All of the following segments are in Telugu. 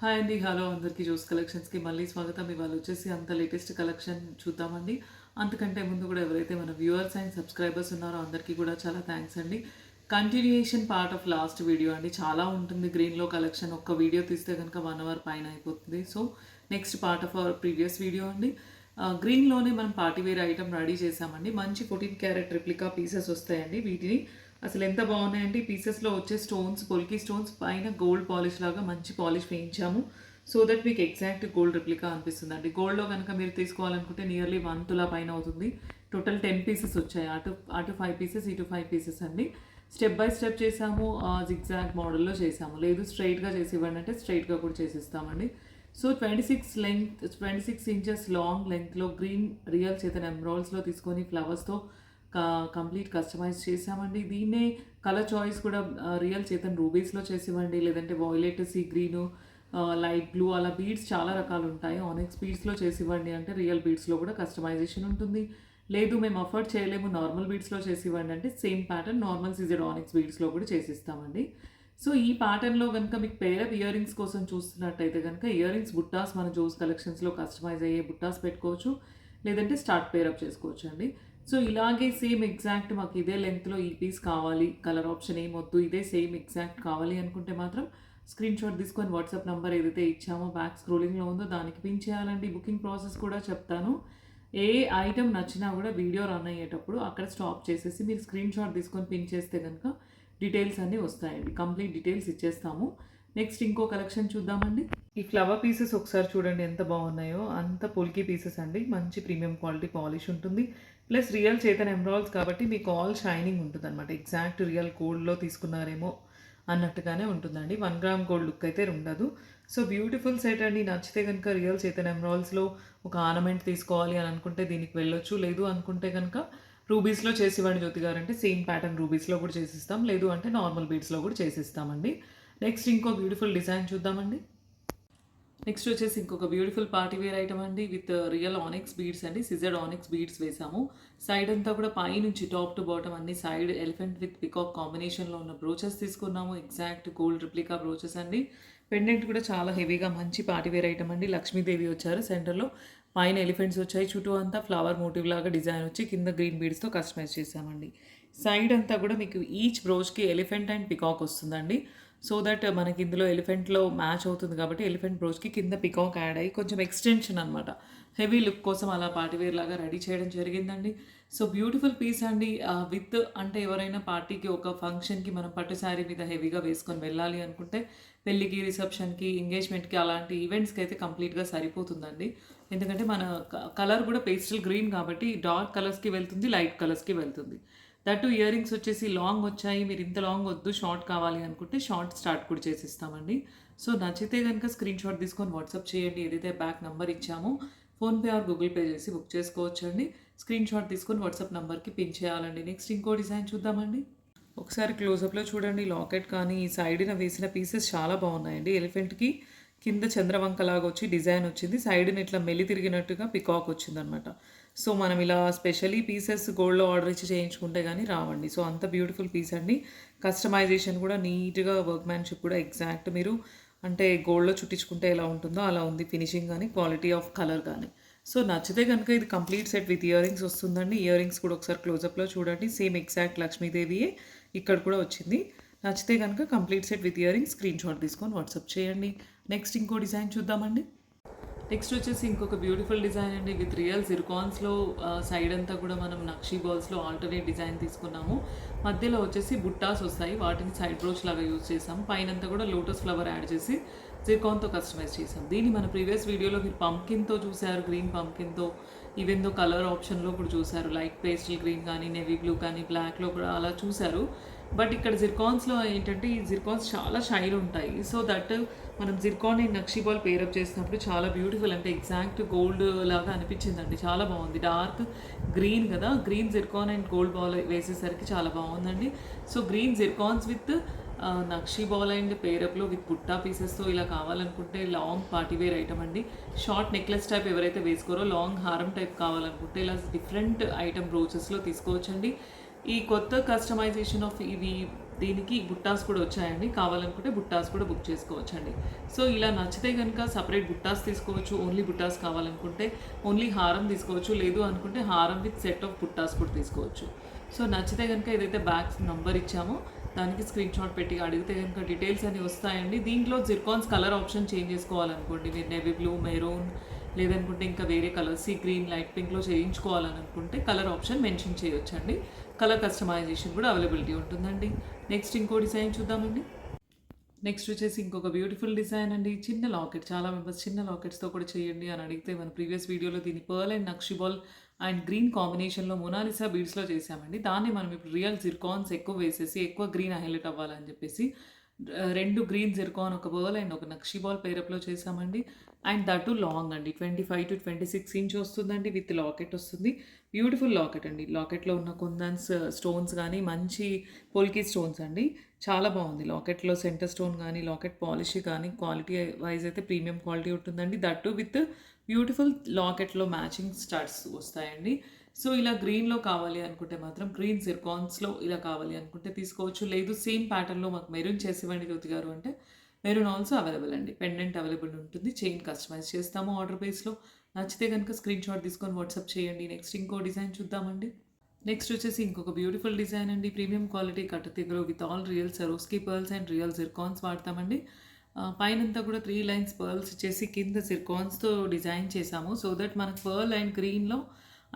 హాయ్ అండి. హలో అందరికీ. జోస్ కలెక్షన్స్‌కి మళ్ళీ స్వాగతం. ఇవాళ వచ్చేసి అంత లేటెస్ట్ కలెక్షన్ చూద్దామండి. అంతకంటే ముందు కూడా ఎవరైతే మన వ్యూవర్స్ అండ్ సబ్స్క్రైబర్స్ ఉన్నారో అందరికీ కూడా చాలా థ్యాంక్స్ అండి. Continuation part of last video అండి. చాలా ఉంటుంది గ్రీన్‌లో కలెక్షన్. ఒక్క వీడియో తీస్తే కనుక 1 అవర్ పైన అయిపోతుంది. So next part of our previous video అండి. గ్రీన్‌లోనే మనం పార్టీ వేర్ ఐటమ్ రెడీ చేసామండి. మంచి 14 క్యారెట్ రెప్లికా పీసెస్ వస్తాయండి. వీటిని అసలు ఎంత బాగున్నాయంటే పీసెస్లో వచ్చే స్టోన్స్, పొల్కీ స్టోన్స్ పైన గోల్డ్ పాలిష్ లాగా మంచి పాలిష్ వేయించాము. సో దట్ మీకు ఎగ్జాక్ట్ గోల్డ్ రెప్లికా అనిపిస్తుందండి. గోల్డ్లో కనుక మీరు తీసుకోవాలనుకుంటే నియర్లీ 1 తులా పైన అవుతుంది. టోటల్ 10 పీసెస్ వచ్చాయి. అటు 5 పీసెస్, ఇటు 5 పీసెస్ అండి. స్టెప్ బై స్టెప్ చేసాము. జిగ్జాగ్ మోడల్లో చేసాము. లేదు స్ట్రైట్గా చేసి ఇవ్వండి అంటే స్ట్రైట్గా కూడా చేసిస్తామండి. సో 26 ఇంచెస్ లాంగ్ లెంగ్త్లో గ్రీన్ రియల్ చేతన్ ఎమ్రాల్స్లో తీసుకొని ఫ్లవర్స్తో కంప్లీట్ కస్టమైజ్ చేసామండి. దీన్నే కలర్ చాయిస్ కూడా రియల్ చేతన్ రూబీస్లో చేసివ్వండి, లేదంటే violet, sea green, light blue అలా బీడ్స్ చాలా రకాలు ఉంటాయి. ఆనెక్స్ బీడ్స్లో చేసివ్వండి అంటే రియల్ బీడ్స్లో కూడా కస్టమైజేషన్ ఉంటుంది. లేదు మేము అఫోర్డ్ చేయలేము నార్మల్ బీడ్స్లో చేసివ్వండి అంటే సేమ్ ప్యాటర్న్ నార్మల్ సీజెడ్ ఆనెక్స్ బీడ్స్లో కూడా చేసిస్తామండి. సో ఈ ప్యాటర్న్లో కనుక మీకు పేరప్ ఇయర్ రింగ్స్ కోసం చూస్తున్నట్టయితే కనుక ఇయర్ రింగ్స్ బుట్టాస్ మన జోస్ కలెక్షన్స్లో కస్టమైజ్ అయ్యే బుట్టాస్ పెట్టుకోవచ్చు, లేదంటే స్టార్ట్ పేరప్ చేసుకోవచ్చు అండి. సో ఇలాగే సేమ్ ఎగ్జాక్ట్ మాకు ఇదే లెంగ్త్లో ఈ పీస్ కావాలి, కలర్ ఆప్షన్ ఏమొద్దు, ఇదే సేమ్ ఎగ్జాక్ట్ కావాలి అనుకుంటే మాత్రం స్క్రీన్ షాట్ తీసుకొని వాట్సాప్ నెంబర్ ఏదైతే ఇచ్చామో బ్యాక్ స్క్రోలింగ్లో ఉందో దానికి పిన్ చేయాలండి. బుకింగ్ ప్రాసెస్ కూడా చెప్తాను. ఏ ఐటెం నచ్చినా కూడా వీడియో రన్ అయ్యేటప్పుడు అక్కడ స్టాప్ చేసేసి మీరు స్క్రీన్ షాట్ తీసుకొని పిన్ చేస్తే కనుక డీటెయిల్స్ అన్నీ వస్తాయండి. కంప్లీట్ డీటెయిల్స్ ఇచ్చేస్తాము. నెక్స్ట్ ఇంకో కలెక్షన్ చూద్దామండి. ఈ ఫ్లవర్ పీసెస్ ఒకసారి చూడండి ఎంత బాగున్నాయో. అంత పొల్కీ పీసెస్ అండి. మంచి ప్రీమియం క్వాలిటీ పాలిష్ ఉంటుంది. ప్లస్ రియల్ చేతన్ ఎమ్రాల్స్ కాబట్టి మీకు ఆల్ షైనింగ్ ఉంటుంది అనమాట. ఎగ్జాక్ట్ రియల్ గోల్డ్లో తీసుకున్నారేమో అన్నట్టుగానే ఉంటుందండి. 1 గ్రామ్ గోల్డ్ లుక్ అయితే ఉండదు. సో బ్యూటిఫుల్ సెట్ అండి. నచ్చితే కనుక రియల్ చేతన్ ఎమ్రాల్స్లో ఒక ఆర్నమెంట్ తీసుకోవాలి అని అనుకుంటే దీనికి వెళ్ళొచ్చు. లేదు అనుకుంటే కనుక రూబీస్లో చేసివ్వండి జ్యోతి గారు అంటే సేమ్ ప్యాటర్న్ రూబీస్లో కూడా చేసిస్తాం. లేదు అంటే నార్మల్ బీడ్స్లో కూడా చేసిస్తామండి. నెక్స్ట్ ఇంకో బ్యూటిఫుల్ డిజైన్ చూద్దామండి. నెక్స్ట్ వచ్చేసి ఇంకొక బ్యూటిఫుల్ పార్టీ వేర్ ఐటమ్ అండి. విత్ రియల్ ఆనిక్స్ బీడ్స్ అండి. సిజెడ్ ఆనిక్స్ బీడ్స్ వేసాము. సైడ్ అంతా కూడా పై నుంచి టాప్ టు బాటమ్ అన్ని సైడ్ ఎలిఫెంట్ విత్ పికాక్ కాంబినేషన్లో ఉన్న బ్రోచెస్ తీసుకున్నాము. ఎగ్జాక్ట్ గోల్డ్ రిప్లికా బ్రోచెస్ అండి. పెండెంట్ కూడా చాలా హెవీగా మంచి పార్టీ వేర్ ఐటమ్ అండి. లక్ష్మీదేవి వచ్చారు సెంటర్లో, పైన ఎలిఫెంట్స్ వచ్చాయి, చుట్టూ అంతా ఫ్లవర్ మోటివ్ లాగా డిజైన్ వచ్చి కింద గ్రీన్ బీడ్స్తో కస్టమైజ్ చేసామండి. సైడ్ అంతా కూడా మీకు ఈచ్ బ్రోచ్కి ఎలిఫెంట్ అండ్ పికాక్ వస్తుందండి. సో దట్ మనకి ఇందులో ఎలిఫెంట్లో మ్యాచ్ అవుతుంది కాబట్టి ఎలిఫెంట్ బ్రోచ్కి కింద పికాక్ యాడ్ అయ్యి కొంచెం ఎక్స్టెన్షన్ అనమాట. హెవీ లుక్ కోసం అలా పార్టీవేర్ లాగా రెడీ చేయడం జరిగిందండి. సో బ్యూటిఫుల్ పీస్ అండి. విత్ అంటే ఎవరైనా పార్టీకి ఒక ఫంక్షన్కి మనం పట్టు శారీ మీద హెవీగా వేసుకొని వెళ్ళాలి అనుకుంటే పెళ్ళికి, రిసెప్షన్కి, ఎంగేజ్మెంట్కి అలాంటి ఈవెంట్స్కి అయితే కంప్లీట్గా సరిపోతుందండి. ఎందుకంటే మన కలర్ కూడా పేస్టల్ గ్రీన్ కాబట్టి డార్క్ కలర్స్కి వెళ్తుంది, లైట్ కలర్స్కి వెళ్తుంది. దట్టు ఇయర్ రింగ్స్ వచ్చేసి లాంగ్ వచ్చాయి. మీరు ఇంత లాంగ్ వద్దు, షార్ట్ కావాలి అనుకుంటే షార్ట్ స్టార్ట్ కూడా చేసిస్తామండి. సో నచ్చితే కనుక స్క్రీన్ షాట్ తీసుకొని వాట్సాప్ చేయండి. ఏదైతే బ్యాక్ నెంబర్ ఇచ్చామో ఫోన్పే ఆర్ గూగుల్ పే చేసి బుక్ చేసుకోవచ్చండి. స్క్రీన్ షాట్ తీసుకొని వాట్సాప్ నెంబర్కి పిన్ చేయాలండి. నెక్స్ట్ ఇంకో డిజైన్ చూద్దామండి. ఒకసారి క్లోజప్లో చూడండి. లాకెట్ కానీ ఈ సైడ్న వేసిన పీసెస్ చాలా బాగున్నాయండి. ఎలిఫెంట్కి కింద చంద్రవంకలాగా వచ్చి డిజైన్ వచ్చింది. సైడ్ని ఇట్లా మెల్లి తిరిగినట్టుగా పికాక్ వచ్చిందనమాట. సో మనం ఇలా స్పెషలీ పీసెస్ గోల్డ్లో ఆర్డర్ ఇచ్చి చేయించుకుంటే కానీ రావండి. సో అంత బ్యూటిఫుల్ పీస్ అండి. కస్టమైజేషన్ కూడా నీట్గా, వర్క్ మ్యాన్షిప్ కూడా ఎగ్జాక్ట్ మీరు అంటే గోల్డ్లో చుట్టించుకుంటే ఎలా ఉంటుందో అలా ఉంది ఫినిషింగ్ కానీ, క్వాలిటీ ఆఫ్ కలర్ కానీ. సో నచ్చితే కనుక ఇది complete set with ear rings వస్తుందండి. ఇయర్ రింగ్స్ కూడా ఒకసారి క్లోజప్లో చూడండి. సేమ్ ఎగ్జాక్ట్ లక్ష్మీదేవియే ఇక్కడ కూడా వచ్చింది. నచ్చితే కనుక complete set with ear rings screen shot తీసుకొని వాట్సాప్ చేయండి. నెక్స్ట్ ఇంకో డిజైన్ చూద్దామండి. నెక్స్ట్ వచ్చేసి ఇంకొక బ్యూటిఫుల్ డిజైన్ అండి. విత్ రియల్ జిర్కాన్స్లో సైడ్ అంతా కూడా మనం నక్షీ బాల్స్లో ఆల్టర్నేట్ డిజైన్ తీసుకున్నాము. మధ్యలో వచ్చేసి బుట్టాస్ వస్తాయి, వాటిని సైడ్ బ్రోచ్ లాగా యూజ్ చేసాము. పైనంతా కూడా లోటస్ ఫ్లవర్ యాడ్ చేసి జిర్కాన్తో కస్టమైజ్ చేసాం. దీన్ని మన ప్రీవియస్ వీడియోలో మీరు పంకిన్తో చూశారు, గ్రీన్ పంకిన్తో. ఈవెన్ కలర్ ఆప్షన్లో కూడా చూశారు, లైట్ పేస్టల్ గ్రీన్ కానీ, నేవీ బ్లూ కానీ, బ్లాక్లో కూడా అలా చూశారు. బట్ ఇక్కడ జిర్కాన్స్లో ఏంటంటే ఈ జిర్కాన్స్ చాలా షైన్ ఉంటాయి. సో దట్ మనం Zircon and nakshi ball pair up చేసినప్పుడు చాలా బ్యూటిఫుల్ అంటే ఎగ్జాక్ట్ గోల్డ్ లాగా అనిపించిందండి. చాలా బాగుంది. డార్క్ గ్రీన్ కదా, green zircon and gold ball వేసేసరికి చాలా బాగుందండి. So green zircons with nakshi ball and పేరప్లో విత్ బుట్టా పీసెస్తో ఇలా కావాలనుకుంటే లాంగ్ పార్టీవేర్ ఐటమ్ అండి. షార్ట్ నెక్లెస్ టైప్ ఎవరైతే వేసుకోరో లాంగ్ హారం టైప్ కావాలనుకుంటే ఇలా డిఫరెంట్ ఐటమ్ బ్రోచెస్లో తీసుకోవచ్చండి. ఈ కొత్త కస్టమైజేషన్ ఆఫ్ ఇవి దీనికి బుట్టాస్ కూడా వచ్చాయండి. కావాలనుకుంటే బుట్టాస్ కూడా బుక్ చేసుకోవచ్చండి. సో ఇలా నచ్చితే కనుక సపరేట్ బుట్టాస్ తీసుకోవచ్చు. ఓన్లీ బుట్టాస్ కావాలనుకుంటే ఓన్లీ హారం తీసుకోవచ్చు. లేదు అనుకుంటే హారం విత్ సెట్ ఆఫ్ బుట్టాస్ కూడా తీసుకోవచ్చు. సో నచ్చితే కనుక ఏదైతే బ్యాగ్స్ నంబర్ ఇచ్చామో దానికి స్క్రీన్ షాట్ పెట్టి అడిగితే కనుక డీటెయిల్స్ అన్నీ వస్తాయండి. దీంట్లో జిర్కాన్స్ కలర్ ఆప్షన్ చేంజ్ చేసుకోవాలనుకోండి, మీరు నేవీ బ్లూ, మెరూన్ లేదనుకుంటే ఇంకా వేరే కలర్ సీ గ్రీన్, లైట్ పింక్లో చేయించుకోవాలని అనుకుంటే కలర్ ఆప్షన్ మెన్షన్ చేయొచ్చండి. కలర్ కస్టమైజేషన్ కూడా అవైలబిలిటీ ఉంటుందండి. నెక్స్ట్ ఇంకో డిజైన్ చూద్దామండి. నెక్స్ట్ వచ్చేసి ఇంకొక బ్యూటిఫుల్ డిజైన్ అండి. చిన్న లాకెట్, చాలా మెంబర్స్ చిన్న లాకెట్స్తో కూడా చేయండి అని అడిగితే మన ప్రీవియస్ వీడియోలో దీన్ని పర్ల్ అండ్ నక్షిబాల్ అండ్ గ్రీన్ కాంబినేషన్లో మొనాలిసా బీడ్స్లో చేసామండి. దాన్ని మనం ఇప్పుడు రియల్ జిర్కాన్స్ ఎక్కువ వేసేసి ఎక్కువ గ్రీన్ హైలైట్ అవ్వాలని చెప్పేసి 2 గ్రీన్ జిర్కాన్, ఒక పర్ల్ అండ్ ఒక నక్షిబాల్ పేరప్లో చేసామండి. అండ్ దట్ లాంగ్ అండి, 25 to 26 ఇంచ్ వస్తుందండి. విత్ లాకెట్ వస్తుంది. బ్యూటిఫుల్ లాకెట్ అండి. లాకెట్లో ఉన్న కుందన్స్ స్టోన్స్ కానీ మంచి పోల్కి స్టోన్స్ అండి. చాలా బాగుంది. లాకెట్లో సెంటర్ స్టోన్ కానీ లాకెట్ పాలిష్ కానీ క్వాలిటీ వైజ్ అయితే ప్రీమియం క్వాలిటీ ఉంటుందండి. దట్టు విత్ బ్యూటిఫుల్ లాకెట్లో మ్యాచింగ్ స్టడ్స్ వస్తాయండి. సో ఇలా గ్రీన్లో కావాలి అనుకుంటే మాత్రం గ్రీన్ జిర్కాన్స్లో ఇలా కావాలి అనుకుంటే తీసుకోవచ్చు. లేదు సేమ్ ప్యాటర్న్లో మాకు మెరూన్ చేసివ్వండి జ్యోతి గారు అంటే మెరూన్ ఆల్సో అవైలబుల్ అండి. పెండెంట్ అవైలబుల్ ఉంటుంది. చైన్ కస్టమైజ్ చేస్తాము ఆర్డర్ బేస్లో. నచ్చితే కనుక స్క్రీన్ షాట్ తీసుకొని వాట్సాప్ చేయండి. నెక్స్ట్ ఇంకో డిజైన్ చూద్దామండి. నెక్స్ట్ వచ్చేసి ఇంకొక బ్యూటిఫుల్ డిజైన్ అండి. ప్రీమియం క్వాలిటీ కట్టుతీగలు with all real Swarovski pearls and real zircons వాడతామండి. పైనంతా కూడా 3 లైన్స్ పర్ల్స్ ఇచ్చేసి కింద జిర్కాన్స్తో డిజైన్ చేసాము. సో దట్ మనకు పర్ల్ అండ్ గ్రీన్లో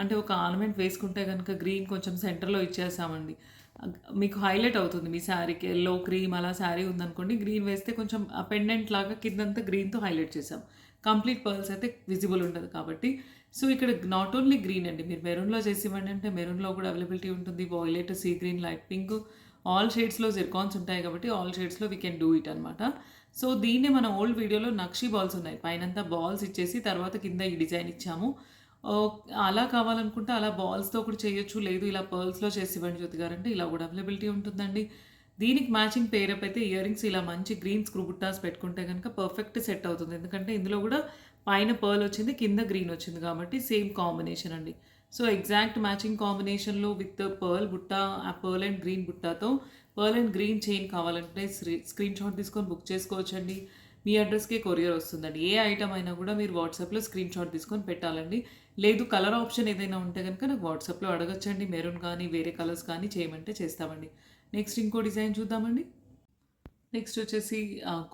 అంటే ఒక ఆర్నమెంట్ వేసుకుంటే కనుక గ్రీన్ కొంచెం సెంటర్లో ఇచ్చేసామండి. మీకు హైలైట్ అవుతుంది మీ శారీకి. ఎల్లో క్రీమ్ అలా శారీ ఉందనుకోండి, గ్రీన్ వేస్తే కొంచెం ఆ పెండెంట్ లాగా కిందంతా గ్రీన్తో హైలైట్ చేసాం. కంప్లీట్ పర్ల్స్ అయితే విజిబుల్ ఉండదు కాబట్టి. సో ఇక్కడ నాట్ ఓన్లీ గ్రీన్ అండి, మీరు మెరూన్లో చేసి ఇవ్వండి అంటే మెరూన్లో కూడా అవైలబిలిటీ ఉంటుంది. Violet, sea green, light pink, all షేడ్స్లో జిర్కాన్స్ ఉంటాయి కాబట్టి ఆల్ షేడ్స్లో వీ కెన్ డూ ఇట్ అనమాట. సో దీన్నే మన ఓల్డ్ వీడియోలో నక్షి బాల్స్ ఉన్నాయి. పైనంతా బాల్స్ ఇచ్చేసి తర్వాత కింద ఈ డిజైన్ ఇచ్చాము. అలా కావాలనుకుంటే అలా బాల్స్తో కూడా చేయొచ్చు. లేదు ఇలా పర్ల్స్లో చేసి ఇవ్వండి జ్యోతి గారు అంటే ఇలా కూడా అవైలబిలిటీ ఉంటుందండి. దీనికి మ్యాచింగ్ పేరప్ అయితే ఇయర్ రింగ్స్ ఇలా మంచి గ్రీన్ స్క్రూ బుట్టాస్ పెట్టుకుంటే కనుక పర్ఫెక్ట్ సెట్ అవుతుంది. ఎందుకంటే ఇందులో కూడా పైన పర్ల్ వచ్చింది, కింద గ్రీన్ వచ్చింది కాబట్టి సేమ్ కాంబినేషన్ అండి. సో ఎగ్జాక్ట్ మ్యాచింగ్ కాంబినేషన్లో విత్ పర్ల్ బుట్ట, ఆ పర్ల్ అండ్ గ్రీన్ బుట్టాతో పర్ల్ అండ్ గ్రీన్ చైన్ కావాలంటే స్క్రీన్ షాట్ తీసుకొని బుక్ చేసుకోవచ్చండి. మీ అడ్రస్కే కొరియర్ వస్తుందండి. ఏ ఐటమ్ అయినా కూడా మీరు వాట్సాప్లో స్క్రీన్ షాట్ తీసుకొని పెట్టాలండి. లేదు కలర్ ఆప్షన్ ఏదైనా ఉంటే కనుక నాకు వాట్సాప్లో అడగచ్చండి. మెరూన్ కానీ వేరే కలర్స్ కానీ చేయమంటే చేస్తామండి. నెక్స్ట్ ఇంకో డిజైన్ చూద్దామండి. నెక్స్ట్ వచ్చేసి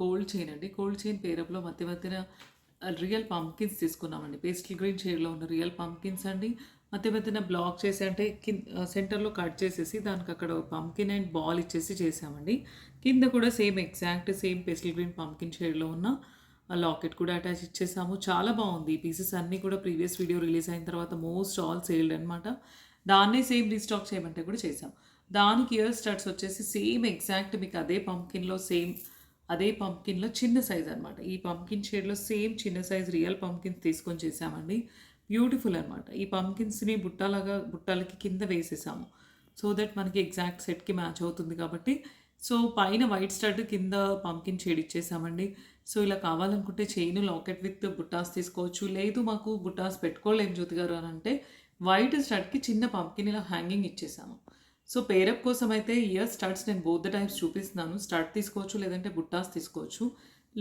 గోల్డ్ చైన్ అండి. గోల్డ్ చైన్ పేరప్లో మధ్యన రియల్ పంకిన్స్ తీసుకున్నామండి. పేస్టల్ గ్రీన్ షేడ్లో ఉన్న రియల్ పంకిన్స్ అండి. మధ్యన బ్లాక్ చేసి అంటే సెంటర్లో కట్ చేసేసి దానికి అక్కడ పంకిన్ అండ్ బాల్ ఇచ్చేసి చేసామండి. కింద కూడా same exact same pastel green pumpkin షేడ్లో ఉన్న లాకెట్ కూడా అటాచ్ ఇచ్చేసాము. చాలా బాగుంది. ఈ పీసెస్ అన్నీ కూడా ప్రీవియస్ వీడియో రిలీజ్ అయిన తర్వాత మోస్ట్ ఆల్ సేల్డ్ అనమాట. దాన్నే సేమ్ రీస్టాక్ చేయమంటే కూడా చేసాం. దానికి ఇయర్ స్టడ్స్ వచ్చేసి సేమ్ ఎగ్జాక్ట్ మీకు అదే పంకిన్లో సేమ్ అదే పంకిన్లో చిన్న సైజ్ అనమాట. ఈ పంకిన్ షేడ్లో సేమ్ చిన్న సైజ్ రియల్ పంకిన్స్ తీసుకొని చేసామండి. బ్యూటిఫుల్ అనమాట. ఈ పంకిన్స్ని బుట్టాలకి కింద వేసేసాము. సో దట్ మనకి ఎగ్జాక్ట్ సెట్కి మ్యాచ్ అవుతుంది కాబట్టి. సో పైన వైట్ స్టడ్, కింద పంకిన్ షేడ్ ఇచ్చేసామండి. సో ఇలా కావాలనుకుంటే చైన్ లాకెట్ విత్ బుట్టాస్ తీసుకోవచ్చు. లేదు మాకు బుట్టాస్ పెట్టుకోలేము జ్యోతి గారు అని అంటే వైట్ స్టడ్కి చిన్న పంకిన్ ఇలా హ్యాంగింగ్ ఇచ్చేసాము. సో పేరప్ కోసం అయితే ఇయర్ స్టడ్స్ నేను బోత్ ద టైమ్స్ చూపిస్తున్నాను. స్టడ్ తీసుకోవచ్చు, లేదంటే బుట్టాస్ తీసుకోవచ్చు.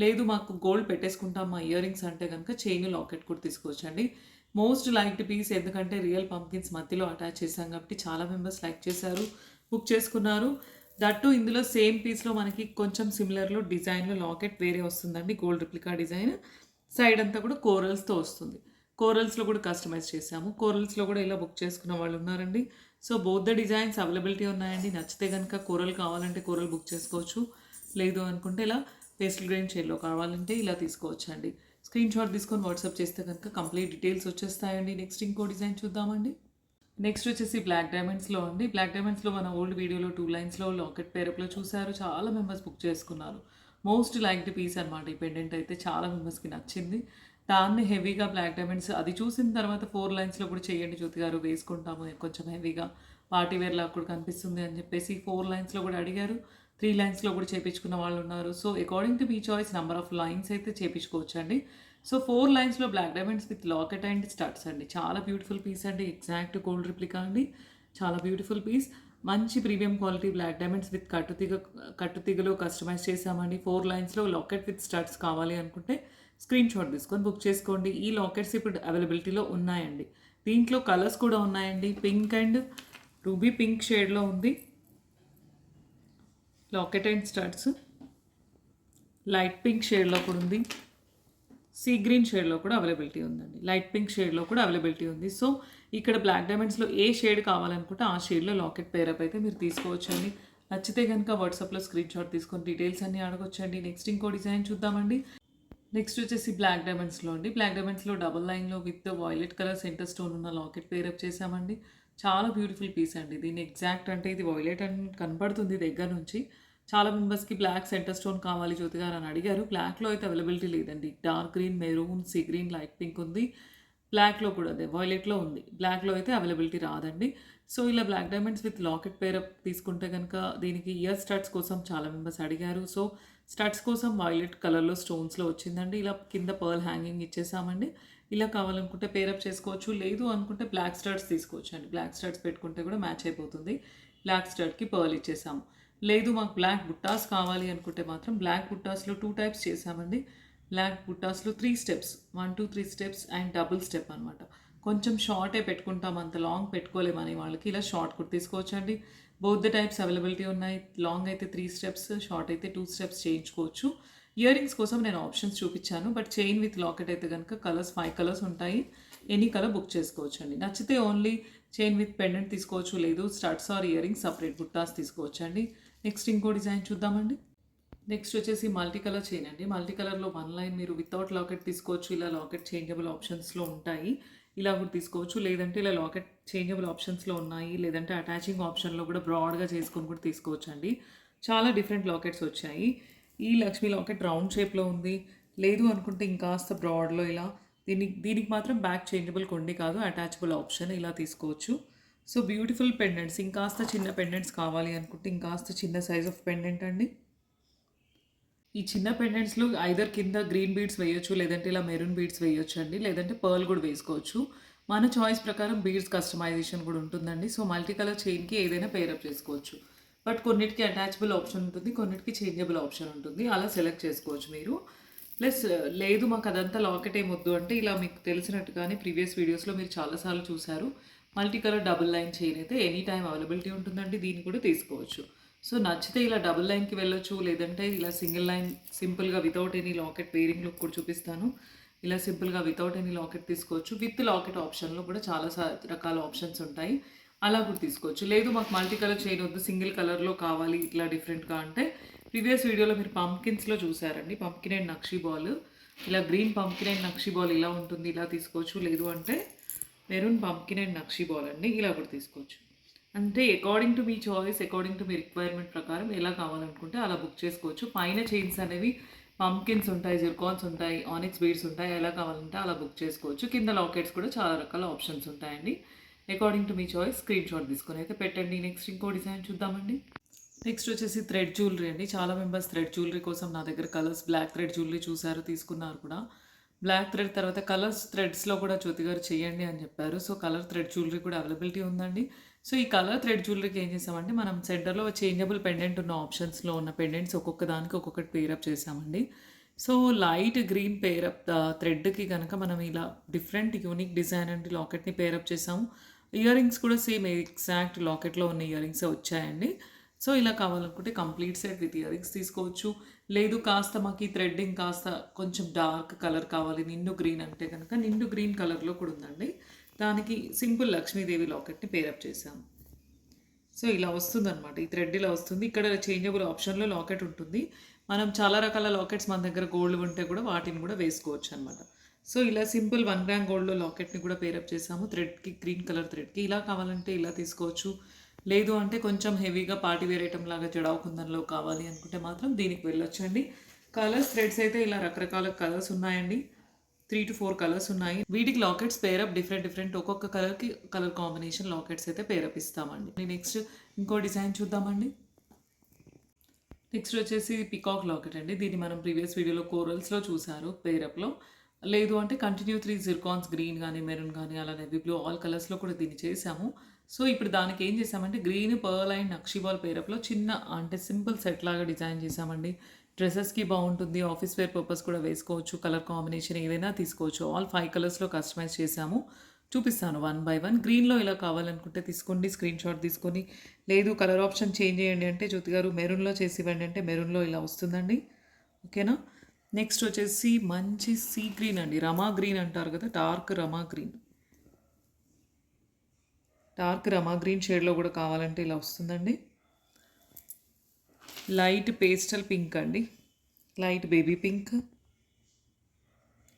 లేదు మాకు గోల్డ్ పెట్టేసుకుంటాం మా ఇయర్ రింగ్స్ అంటే కనుక చైన్ లాకెట్ కూడా తీసుకోవచ్చు అండి. మోస్ట్ లైక్డ్ పీస్, ఎందుకంటే రియల్ పంకిన్స్ మధ్యలో అటాచ్ చేశాం కాబట్టి చాలా మెంబర్స్ లైక్ చేశారు, బుక్ చేసుకున్నారు. దట్టు ఇందులో సేమ్ పీస్లో మనకి కొంచెం సిమిలర్లో డిజైన్లో లాకెట్ వేరే వస్తుందండి. గోల్డ్ రిప్లికా డిజైన్ సైడ్ అంతా కూడా కోరల్స్తో వస్తుంది. కోరల్స్లో కూడా కస్టమైజ్ చేసాము. కోరల్స్లో కూడా ఇలా బుక్ చేసుకున్న వాళ్ళు ఉన్నారండి. So both the designs availability ఉన్నాయండి. నచ్చితే కనుక కోరల్ కావాలంటే కోరల్ బుక్ చేసుకోవచ్చు. లేదు అనుకుంటే ఇలా పేస్టల్ గ్రీన్ షేడ్లో కావాలంటే ఇలా తీసుకోవచ్చు అండి. స్క్రీన్ షాట్ తీసుకొని వాట్సాప్ చేస్తే కనుక కంప్లీట్ డీటెయిల్స్ వచ్చేస్తాయండి. నెక్స్ట్ ఇంకో డిజైన్ చూద్దామండి. నెక్స్ట్ వచ్చేసి బ్లాక్ డైమండ్స్లో అండి. బ్లాక్ డైమండ్స్లో మన ఓల్డ్ వీడియోలో 2 లైన్స్లో లాకెట్ పేరప్లో చూసారు. చాలా మెంబర్స్ బుక్ చేసుకున్నారు. మోస్ట్ లైక్డ్ పీస్ అనమాట. ఈ పెండెంట్ అయితే చాలా మెంబర్స్కి నచ్చింది. దాన్ని హెవీగా బ్లాక్ డైమండ్స్ అది చూసిన తర్వాత 4 లైన్స్లో కూడా చేయండి జ్యోతి గారు, వేసుకుంటాము కొంచెం హెవీగా పార్టీ వేర్ లాగా కూడా కనిపిస్తుంది అని చెప్పేసి 4 లైన్స్లో కూడా అడిగారు. 3 లైన్స్లో కూడా చేయించుకున్న వాళ్ళు ఉన్నారు. సో అకార్డింగ్ టు మీ చాయిస్ నెంబర్ ఆఫ్ లైన్స్ అయితే చేయించుకోవచ్చు అండి. సో 4 లైన్స్లో black diamonds with locket and studs అండి. చాలా బ్యూటిఫుల్ పీస్ అండి. ఎగ్జాక్ట్ గోల్డ్ రిప్లికా అండి. చాలా బ్యూటిఫుల్ పీస్. మంచి premium quality black diamonds with కట్టుతీగలో కస్టమైజ్ చేసామండి. 4 లైన్స్‌లో లాకెట్ విత్ స్టడ్స్ కావాలి అనుకుంటే స్క్రీన్ షాట్ తీసుకొని బుక్ చేసుకోండి. ఈ లాకెట్స్ ఇప్పుడు అవైలబిలిటీలో ఉన్నాయండి. దీంట్లో కలర్స్ కూడా ఉన్నాయండి. పింక్ అండ్ రూబీ పింక్ షేడ్‌లో ఉంది locket and studs. Light pink షేడ్‌లో కూడా ఉంది. సీ గ్రీన్ షేడ్‌లో కూడా అవైలబిలిటీ ఉందండి. లైట్ పింక్ షేడ్‌లో కూడా అవైలబిలిటీ ఉంది. సో ఇక్కడ బ్లాక్ డైమండ్స్‌లో ఏ షేడ్ కావాలనుకుంటే ఆ షేడ్‌లో లాకెట్ పేరప్ అయితే మీరు తీసుకోవచ్చండి. నచ్చితే కనుక వాట్సాప్‌లో స్క్రీన్ షాట్ తీసుకొని డీటెయిల్స్ అన్నీ అడగొచ్చండి. నెక్స్ట్ ఇంకో డిజైన్ చూద్దామండి. నెక్స్ట్ వచ్చేసి బ్లాక్ డైమండ్స్లో అండి. బ్లాక్ డైమండ్స్లో డబుల్ లైన్లో with violet colour centre stone ఉన్న లాకెట్ పేరప్ చేసామండి. చాలా బ్యూటిఫుల్ పీస్ అండి. దీని ఎగ్జాక్ట్ అంటే ఇది వైలెట్ అని కనపడుతుంది దగ్గర నుంచి. చాలా మెంబర్స్కి బ్లాక్ సెంటర్ స్టోన్ కావాలి జ్యోతి గారు అని అడిగారు. బ్లాక్లో అయితే అవైలబిలిటీ లేదండి. Dark green, maroon, see green, light pink ఉంది. బ్లాక్లో కూడా అదే వైలెట్లో ఉంది. బ్లాక్లో అయితే అవైలబిలిటీ రాదండి. సో ఇలా బ్లాక్ డైమండ్స్ విత్ లాకెట్ పేరప్ తీసుకుంటే కనుక దీనికి ఇయర్ స్టడ్స్ కోసం చాలా మెంబర్స్ అడిగారు. సో స్టడ్స్ కోసం వైలెట్ కలర్లో స్టోన్స్లో వచ్చిందండి. ఇలా కింద పర్ల్ హ్యాంగింగ్ ఇచ్చేసామండి. ఇలా కావాలనుకుంటే పేరప్ చేసుకోవచ్చు. లేదు అనుకుంటే బ్లాక్ స్టడ్స్ తీసుకోవచ్చు అండి. బ్లాక్ స్టడ్స్ పెట్టుకుంటే కూడా మ్యాచ్ అయిపోతుంది. బ్లాక్ స్టడ్కి పర్ల్ ఇచ్చేసాము. లేదు మాకు బ్లాక్ బుట్టాస్ కావాలి అనుకుంటే మాత్రం బ్లాక్ బుట్టాస్లో 2 టైప్స్ చేసామండి. బ్లాక్ బుట్టాస్లో 3 steps, 1, 2, 3 steps and double step అనమాట. కొంచెం షార్టే పెట్టుకుంటాం, అంత లాంగ్ పెట్టుకోలేమని వాళ్ళకి ఇలా షార్ట్ కూడా తీసుకోవచ్చండి. బోత్ ద టైప్స్ అవైలబిలిటీ ఉన్నాయి. లాంగ్ అయితే 3 స్టెప్స్, షార్ట్ అయితే 2 స్టెప్స్ చేయించుకోవచ్చు. ఇయర్ రింగ్స్ కోసం నేను ఆప్షన్స్ చూపించాను. బట్ చైన్ విత్ లాకెట్ అయితే కనుక కలర్స్ 5 కలర్స్ ఉంటాయి. ఎనీ కలర్ బుక్ చేసుకోవచ్చు అండి. నచ్చితే ఓన్లీ చైన్ విత్ పెండెంట్ తీసుకోవచ్చు. లేదు studs or earrings separate బుట్టాస్ తీసుకోవచ్చు అండి. నెక్స్ట్ ఇంకో డిజైన్ చూద్దామండి. నెక్స్ట్ వచ్చేసి మల్టీ కలర్ చైన్ అండి. మల్టీ కలర్లో 1 లైన్ మీరు వితౌట్ లాకెట్ తీసుకోవచ్చు. ఇలా లాకెట్ చేంజబుల్ ఆప్షన్స్లో ఉంటాయి. ఇలా కూడా తీసుకోవచ్చు. లేదంటే ఇలా లాకెట్ చేంజబుల్ ఆప్షన్స్లో ఉన్నాయి. లేదంటే అటాచింగ్ ఆప్షన్లో కూడా బ్రాడ్గా చేసుకొని కూడా తీసుకోవచ్చు అండి. చాలా డిఫరెంట్ లాకెట్స్ వచ్చాయి. ఈ లక్ష్మీ లాకెట్ రౌండ్ షేప్లో ఉంది. లేదు అనుకుంటే ఇంకాస్త బ్రాడ్లో ఇలా దీనికి మాత్రం బ్యాక్ చేంజబుల్ కొండి కాదు, అటాచబుల్ ఆప్షన్. ఇలా తీసుకోవచ్చు. So beautiful pendants. ఇంకాస్త చిన్న పెండెంట్స్ కావాలి అనుకుంటే ఇంకాస్త చిన్న సైజ్ ఆఫ్ పెండెంట్ అండి. ఈ చిన్న పెండెంట్స్లో ఐదర్ కింద గ్రీన్ బీడ్స్ వేయొచ్చు, లేదంటే ఇలా మెరూన్ బీడ్స్ వేయొచ్చు అండి. లేదంటే పర్ల్ కూడా వేసుకోవచ్చు. మన చాయిస్ ప్రకారం బీడ్స్ కస్టమైజేషన్ కూడా ఉంటుందండి. సో మల్టీ కలర్ చైన్కి ఏదైనా పేరప్ చేసుకోవచ్చు. బట్ కొన్నిటికి అటాచబుల్ ఆప్షన్ ఉంటుంది, కొన్నిటికి చేంజబుల్ ఆప్షన్ ఉంటుంది. అలా సెలెక్ట్ చేసుకోవచ్చు మీరు. ప్లస్ లేదు మాకు అదంతా లాకెట్ ఏమొద్దు అంటే ఇలా మీకు తెలిసినట్టుగానే ప్రీవియస్ వీడియోస్లో మీరు చాలాసార్లు చూశారు. Multi colour double line chain అయితే ఎనీ టైం అవైలబిలిటీ ఉంటుందండి. దీన్ని కూడా తీసుకోవచ్చు. సో నచ్చితే ఇలా డబుల్ లైన్కి వెళ్ళొచ్చు. లేదంటే ఇలా సింగిల్ లైన్ సింపుల్గా without any locket wearing look కూడా చూపిస్తాను. ఇలా సింపుల్గా వితౌట్ ఎనీ లాకెట్ తీసుకోవచ్చు. విత్ లాకెట్ ఆప్షన్లో కూడా చాలా రకాల ఆప్షన్స్ ఉంటాయి. అలా కూడా తీసుకోవచ్చు. లేదు మాకు మల్టీ కలర్ చైన్ వద్దు, సింగిల్ కలర్లో కావాలి ఇట్లా డిఫరెంట్గా అంటే ప్రీవియస్ వీడియోలో మీరు పంప్కిన్స్లో చూసారండి. పంప్కిన్ అండ్ నక్షీ బాల్, ఇలా green pumpkin and nakshi ball ఇలా ఉంటుంది. ఇలా తీసుకోవచ్చు. లేదు అంటే maroon pumpkin and nakshi ball అండి. ఇలా కూడా తీసుకోవచ్చు. అంటే అకార్డింగ్ టు మీ choice, according to me requirement ప్రకారం ఎలా కావాలనుకుంటే అలా బుక్ చేసుకోవచ్చు. పైన చైన్స్ అనేవి పంప్కిన్స్ ఉంటాయి, జిర్కాన్స్ ఉంటాయి, ఆనిక్స్ బీడ్స్ ఉంటాయి. ఎలా కావాలంటే అలా బుక్ చేసుకోవచ్చు. కింద లాకెట్స్ కూడా చాలా రకాల ఆప్షన్స్ ఉంటాయండి. అకార్డింగ్ టు మీ చాయిస్ స్క్రీన్ షాట్ తీసుకొని అయితే పెట్టండి. నెక్స్ట్ ఇంకో డిజైన్ చూద్దామండి. నెక్స్ట్ వచ్చేసి థ్రెడ్ జ్యువెలరీ అండి. చాలా మెంబర్స్ థ్రెడ్ జ్యువెలరీ కోసం నా దగ్గర కలర్స్ బ్లాక్ థ్రెడ్ జ్యువెలరీ చూసారు, తీసుకున్నారు కూడా. బ్లాక్ థ్రెడ్ తర్వాత కలర్స్ థ్రెడ్స్లో కూడా జ్యోతి గారు చేయండి అని చెప్పారు. సో కలర్ థ్రెడ్ జ్యువెలరీ కూడా అవైలబిలిటీ ఉందండి. సో ఈ కలర్ థ్రెడ్ జ్యువెలరీకి ఏం చేసామంటే మనం సెంటర్లో చేంజబుల్ పెండెంట్ ఉన్న ఆప్షన్స్లో ఉన్న పెండెంట్స్ ఒక్కొక్క దానికి ఒక్కొక్కటి పేరప్ చేసామండి. సో లైట్ గ్రీన్ పేరప్ థ్రెడ్కి కనుక మనం ఇలా డిఫరెంట్ యూనిక్ డిజైన్ అండి లాకెట్ని పేరప్ చేసాము. ఇయర్ రింగ్స్ కూడా సేమ్ ఎగ్జాక్ట్ లాకెట్లో ఉన్న ఇయర్ రింగ్స్ వచ్చాయండి. సో ఇలా కావాలనుకుంటే complete set with ear rings తీసుకోవచ్చు. లేదు కాస్త మాకు ఈ థ్రెడ్డింగ్ కాస్త కొంచెం డార్క్ కలర్ కావాలి, నిండు గ్రీన్ అంటే కనుక నిండు గ్రీన్ కలర్లో కూడా ఉందండి. దానికి సింపుల్ లక్ష్మీదేవి లాకెట్ని పేరప్ చేసాము. సో ఇలా వస్తుందన్నమాట. ఈ థ్రెడ్ ఇలా వస్తుంది. ఇక్కడ చేంజబుల్ ఆప్షన్లో లాకెట్ ఉంటుంది. మనం చాలా రకాల లాకెట్స్ మన దగ్గర గోల్డ్ ఉంటే కూడా వాటిని కూడా వేసుకోవచ్చు అనమాట. సో ఇలా సింపుల్ 1 గ్రామ్ గోల్డ్లో లాకెట్ని కూడా పేరప్ చేసాము. థ్రెడ్కి గ్రీన్ కలర్ థ్రెడ్కి ఇలా కావాలంటే ఇలా తీసుకోవచ్చు. లేదు అంటే కొంచెం హెవీగా పార్టీ వేర్ ఐటమ్ లాగా జడావు కుందన్లో కావాలి అనుకుంటే మాత్రం దీనికి వెళ్ళొచ్చండి. కలర్స్ థ్రెడ్స్ అయితే ఇలా రకరకాల కలర్స్ ఉన్నాయండి. 3 to 4 కలర్స్ ఉన్నాయి. వీటికి లాకెట్స్ పేరప్ డిఫరెంట్ ఒక్కొక్క కలర్కి కలర్ కాంబినేషన్ లాకెట్స్ అయితే పేరప్ ఇస్తామండి. నెక్స్ట్ ఇంకో డిజైన్ చూద్దామండి. నెక్స్ట్ వచ్చేసి పికాక్ లాకెట్ అండి. దీన్ని మనం ప్రీవియస్ వీడియోలో కోరల్స్లో చూసారు పేరప్లో. లేదు అంటే కంటిన్యూ 3 జిర్కాన్స్ గ్రీన్ కానీ మెరూన్ కానీ అలా నెవీ బ్లూ ఆల్ కలర్స్లో కూడా దీన్ని చేసాము. సో ఇప్పుడు దానికి ఏం చేసామంటే green pearl and nakshi ball పేరప్లో చిన్న అంటే సింపుల్ సెట్ లాగా డిజైన్ చేసామండి. డ్రెస్సెస్కి బాగుంటుంది, ఆఫీస్ వేర్ పర్పస్ కూడా వేసుకోవచ్చు, కలర్ కాంబినేషన్ ఏదైనా తీసుకోవచ్చు. ఆల్ 5 కలర్స్లో కస్టమైజ్ చేసాము. చూపిస్తాను వన్ బై వన్. గ్రీన్లో ఇలా కావాలనుకుంటే తీసుకోండి, స్క్రీన్ షాట్ తీసుకొని. లేదు కలర్ ఆప్షన్ చేంజ్ చేయండి అంటే జ్యోతి గారు మెరూన్లో చేసి ఇవ్వండి అంటే మెరూన్లో ఇలా వస్తుందండి. ఓకేనా. నెక్స్ట్ వచ్చేసి మంచి సీ గ్రీన్ అండి, రమా గ్రీన్ అంటారు కదా, డార్క్ రమా గ్రీన్. డార్క్ రమా గ్రీన్ షేడ్లో కూడా కావాలంటే ఇలా వస్తుందండి. లైట్ పేస్టల్ పింక్ అండి, లైట్ బేబీ పింక్.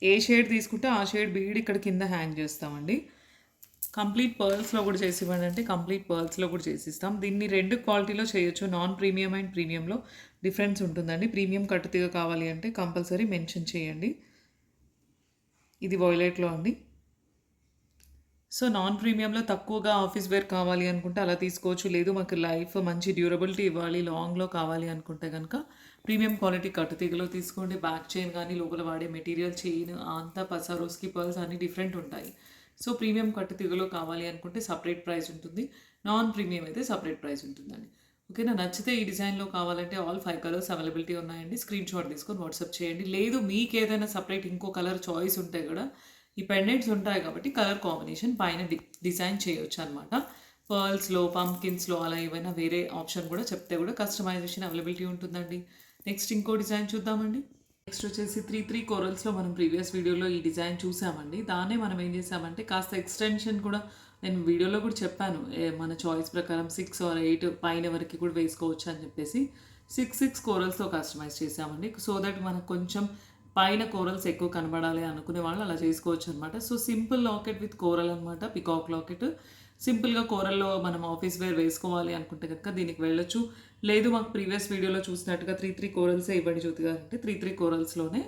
ఏ షేడ్ తీసుకుంటే ఆ షేడ్ బీడ్ ఇక్కడ కింద హ్యాంగ్ చేస్తామండి. కంప్లీట్ పర్ల్స్లో కూడా చేసి ఇవ్వండి అంటే కంప్లీట్ పర్ల్స్లో కూడా చేసిస్తాం. దీన్ని 2 క్వాలిటీలో చేయొచ్చు. నాన్ ప్రీమియం అండ్ ప్రీమియంలో డిఫరెన్స్ ఉంటుందండి. ప్రీమియం కట్టుతీగ కావాలి అంటే కంపల్సరీ మెన్షన్ చేయండి. ఇది వాయిలెట్లో అండి. సో నాన్ ప్రీమియంలో తక్కువగా ఆఫీస్ వేర్ కావాలి అనుకుంటే అలా తీసుకోవచ్చు. లేదు మాకు లైఫ్ మంచి డ్యూరబిలిటీ ఇవ్వాలి, లాంగ్లో కావాలి అనుకుంటే కనుక ప్రీమియం క్వాలిటీ కట్టుతీగలో తీసుకోండి. బ్యాక్ చైన్ కానీ లోపల వాడే మెటీరియల్ చైన్ అంతా పసారోస్కి పర్ల్స్ అన్నీ డిఫరెంట్ ఉంటాయి. సో ప్రీమియం కట్టుతీగలో కావాలి అనుకుంటే సపరేట్ ప్రైస్ ఉంటుంది, నాన్ ప్రీమియం అయితే సపరేట్ ప్రైస్ ఉంటుందండి. ఓకేనా. నచ్చితే ఈ డిజైన్లో కావాలంటే ఆల్ 5 కలర్స్ అవైలబిలిటీ ఉన్నాయండి. స్క్రీన్ షాట్ తీసుకొని వాట్సాప్ చేయండి. లేదు మీకు ఏదైనా సపరేట్ ఇంకో కలర్ చాయిస్ ఉంటే కూడా ఈ పెండెంట్స్ ఉంటాయి కాబట్టి కలర్ కాంబినేషన్ పైన డిజైన్ చేయొచ్చు అనమాట. పర్ల్స్లో, పంకిన్స్లో అలా ఏమైనా వేరే ఆప్షన్ కూడా చెప్తే కూడా కస్టమైజేషన్ అవైలబిలిటీ ఉంటుందండి. నెక్స్ట్ ఇంకో డిజైన్ చూద్దామండి. నెక్స్ట్ వచ్చేసి 3 కోరల్స్లో మనం ప్రీవియస్ వీడియోలో ఈ డిజైన్ చూసామండి. దాన్నే మనం ఏం చేసామంటే కాస్త ఎక్స్టెన్షన్ కూడా నేను వీడియోలో కూడా చెప్పాను, మన చాయిస్ ప్రకారం 6 or 8 పైన వరకు కూడా వేసుకోవచ్చు అని చెప్పేసి 6 కోరల్స్తో కస్టమైజ్ చేసామండి. సో దట్ మనకు కొంచెం పైన కోరల్స్ ఎక్కువ కనబడాలి అనుకునే వాళ్ళు అలా చేసుకోవచ్చు అనమాట. So simple locket with coral అనమాట, పికాక్ లాకెట్. సింపుల్గా కోరల్లో మనం ఆఫీస్ వేర్ వేసుకోవాలి అనుకుంటే కనుక దీనికి వెళ్ళొచ్చు. లేదు మాకు ప్రీవియస్ వీడియోలో చూసినట్టుగా 3 కోరల్సే ఇవ్వండి జ్యోతి గారు అంటే 3 కోరల్స్లోనే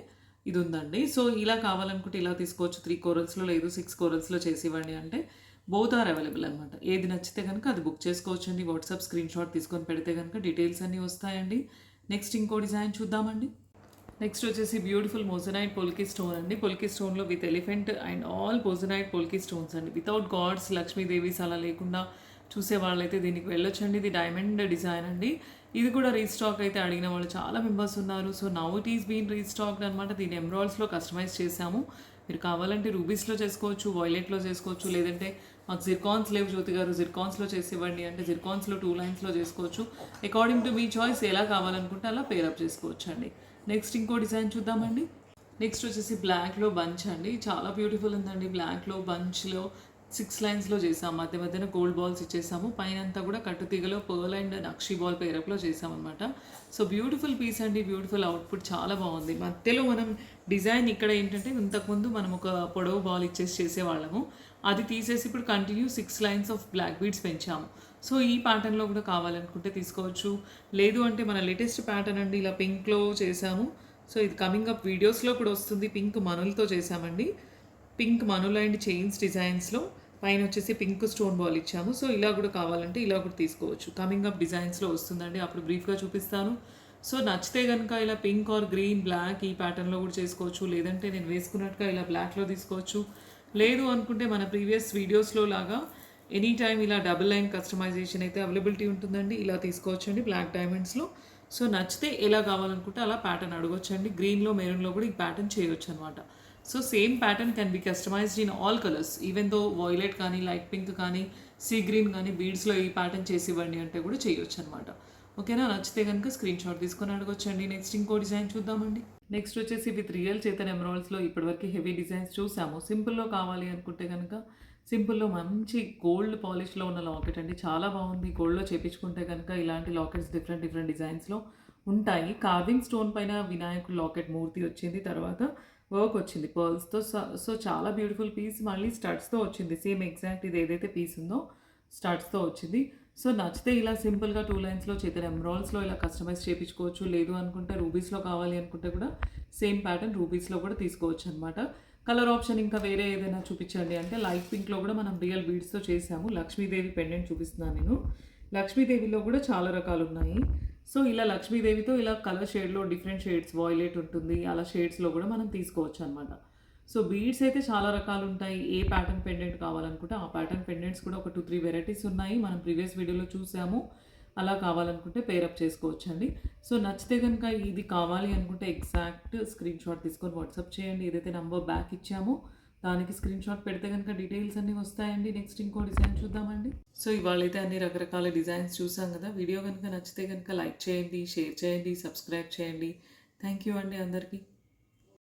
ఇది ఉందండి. సో ఇలా కావాలనుకుంటే ఇలా తీసుకోవచ్చు 3 కోరల్స్లో, లేదు 6 కోరల్స్లో చేసి ఇవ్వండి అంటే బోత్ ఆర్ అవైలబుల్ అనమాట. ఏది నచ్చితే కనుక అది బుక్ చేసుకోవచ్చండి. వాట్సాప్ స్క్రీన్ షాట్ తీసుకొని పెడితే కనుక డీటెయిల్స్ అన్నీ వస్తాయండి. నెక్స్ట్ ఇంకో డిజైన్ చూద్దామండి. నెక్స్ట్ వచ్చేసి బ్యూటిఫుల్ మోజనైట్ పొల్కి స్టోన్ అండి. పొల్కి స్టోన్లో with elephant and all moissanite polki stones అండి. వితౌట్ గాడ్స్, లక్ష్మీదేవీస్ అలా లేకుండా చూసే వాళ్ళైతే దీనికి వెళ్ళొచ్చండి. ఇది డైమండ్ డిజైన్ అండి. ఇది కూడా రీస్టాక్ అయితే అడిగిన వాళ్ళు చాలా మెంబర్స్ ఉన్నారు. So now it is been restocked అనమాట. దీన్ని ఎమరాల్డ్స్లో కస్టమైజ్ చేసాము. మీరు కావాలంటే రూబీస్లో చేసుకోవచ్చు, వాయిలెట్లో చేసుకోవచ్చు, లేదంటే మాకు జిర్కాన్స్ లేవు జ్యోతి గారు జిర్కాన్స్లో చేసి ఇవ్వండి అంటే జిర్కాన్స్లో 2 లైన్స్లో చేసుకోవచ్చు. అకార్డింగ్ టు మీ చాయిస్ ఎలా కావాలనుకుంటే అలా పేరప్ చేసుకోవచ్చు అండి. నెక్స్ట్ ఇంకో డిజైన్ చూద్దామండి. నెక్స్ట్ వచ్చేసి బ్లాక్లో బంచ్ అండి. చాలా బ్యూటిఫుల్ ఉందండి. బ్లాక్లో బంచ్లో 6 లైన్స్లో చేసాము. మధ్య మధ్యన గోల్డ్ బాల్స్ ఇచ్చేసాము. పైన అంతా కూడా కట్టుతీగలో పర్ల్ అండ్ నక్షి బాల్ పేరప్లో చేసామన్నమాట. సో బ్యూటిఫుల్ పీస్ అండి, బ్యూటిఫుల్ అవుట్పుట్ చాలా బాగుంది. మధ్యలో మనం డిజైన్ ఇక్కడ ఏంటంటే ఇంతకుముందు మనం ఒక పొడవు బాల్ ఇచ్చేసి చేసేవాళ్ళము, అది తీసేసి ఇప్పుడు continue 6 lines of black beads పెంచాము. సో ఈ ప్యాటర్న్లో కూడా కావాలనుకుంటే తీసుకోవచ్చు. లేదు అంటే మన లేటెస్ట్ ప్యాటర్న్ అండి, ఇలా పింక్లో చేసాము. సో ఇది కమింగ్ అప్ వీడియోస్లో కూడా వస్తుంది. పింక్ మనులతో చేసామండి. పింక్ మనుల అండ్ చైన్స్ డిజైన్స్లో పైన వచ్చేసి పింక్ స్టోన్ బాల్ ఇచ్చాము. సో ఇలా కూడా కావాలంటే ఇలా కూడా తీసుకోవచ్చు. కమింగ్ అప్ డిజైన్స్లో వస్తుందండి, అప్పుడు బ్రీఫ్గా చూపిస్తాను. సో నచ్చితే కనుక ఇలా పింక్ ఆర్ గ్రీన్, బ్లాక్ ఈ ప్యాటర్న్లో కూడా చేసుకోవచ్చు. లేదంటే నేను వేసుకున్నట్టుగా ఇలా బ్లాక్లో తీసుకోవచ్చు. లేదు అనుకుంటే మన ప్రీవియస్ వీడియోస్లో లాగా ఎనీ టైం ఇలా డబుల్ లైన్ కస్టమైజేషన్ అయితే అవైలబిలిటీ ఉంటుందండి. ఇలా తీసుకోవచ్చండి బ్లాక్ డైమండ్స్లో. సో నచ్చితే ఎలా కావాలనుకుంటే అలా ప్యాటర్న్ అడగొచ్చండి. గ్రీన్లో, మెరూన్లో కూడా ఈ ప్యాటర్న్ చేయొచ్చు అనమాట. So same pattern can be customized in all colours. Even though violet కానీ, లైట్ పింక్ కానీ, సీ గ్రీన్ కానీ బీడ్స్లో ఈ ప్యాటర్న్ చేసి ఇవ్వండి అంటే కూడా చేయొచ్చు అనమాట. ఓకేనా. నచ్చితే కనుక స్క్రీన్ షాట్ తీసుకొని అడగొచ్చండి. నెక్స్ట్ ఇంకో డిజైన్ చూద్దామండి. నెక్స్ట్ వచ్చేసి విత్ రియల్ చేతన్ ఎమరాల్డ్స్లో ఇప్పటివరకు హెవీ డిజైన్స్ చూసాము. సింపుల్లో కావాలి అనుకుంటే కనుక సింపుల్లో మంచి గోల్డ్ పాలిష్లో ఉన్న లాకెట్ అండి, చాలా బాగుంది. గోల్డ్లో చేపించుకుంటే కనుక ఇలాంటి లాకెట్స్ డిఫరెంట్ డిజైన్స్లో ఉంటాయి. కార్వింగ్ స్టోన్ పైన వినాయకుడు లాకెట్ మూర్తి వచ్చింది, తర్వాత వర్క్ వచ్చింది పర్ల్స్తో. సో చాలా బ్యూటిఫుల్ పీస్. మళ్ళీ స్టడ్స్తో వచ్చింది, సేమ్ ఎగ్జాక్ట్ ఇది ఏదైతే పీస్ ఉందో స్టడ్స్తో వచ్చింది. సో నచ్చితే ఇలా సింపుల్గా 2 లైన్స్లో చేతన్ ఎమరాల్డ్స్లో ఇలా కస్టమైజ్ చేయించుకోవచ్చు. లేదు అనుకుంటే రూబీస్లో కావాలి అనుకుంటే కూడా సేమ్ ప్యాటర్న్ రూబీస్లో కూడా తీసుకోవచ్చు అనమాట. కలర్ ఆప్షన్ ఇంకా వేరే ఏదైనా చూపించండి అంటే లైట్ పింక్లో కూడా మనం రియల్ బీడ్స్తో చేసాము. లక్ష్మీదేవి పెండెంట్ చూపిస్తున్నాను నేను. లక్ష్మీదేవిలో కూడా చాలా రకాలు ఉన్నాయి. సో ఇలా లక్ష్మీదేవితో ఇలా కలర్ షేడ్లో డిఫరెంట్ షేడ్స్, వాయిలెట్ ఉంటుంది, అలా షేడ్స్లో కూడా మనం తీసుకోవచ్చు అనమాట. సో బీడ్స్ అయితే చాలా రకాలుంటాయి. ఏ ప్యాటర్న్ పెండెంట్ కావాలనుకుంటే ఆ ప్యాటర్న్ పెండెంట్స్ కూడా ఒక 2, 3 వెరైటీస్ ఉన్నాయి. మనం ప్రీవియస్ వీడియోలో చూసాము. అలా కావాలనుకుంటే పేరప్ చేసుకోవచ్చండి. సో నచ్చితే గనుక ఇది కావాలి అనుకుంటే ఎగ్జాక్ట్ స్క్రీన్‌షాట్ తీసుకొని వాట్సాప్ చేయండి. ఏదైతే నంబర్ బ్యాక్ ఇచ్చామో దానికి స్క్రీన్‌షాట్ పెడితే గనుక డీటెయిల్స్ అన్నీ వస్తాయండి. నెక్స్ట్ ఇంకో డిజైన్ చూద్దామండి. సో ఇవాళైతే అన్ని రకరకాల డిజైన్స్ చూసాం కదా! వీడియో గనుక నచ్చితే గనుక లైక్ చేయండి, షేర్ చేయండి, సబ్స్క్రైబ్ చేయండి. థ్యాంక్ యూ అండి అందరికీ.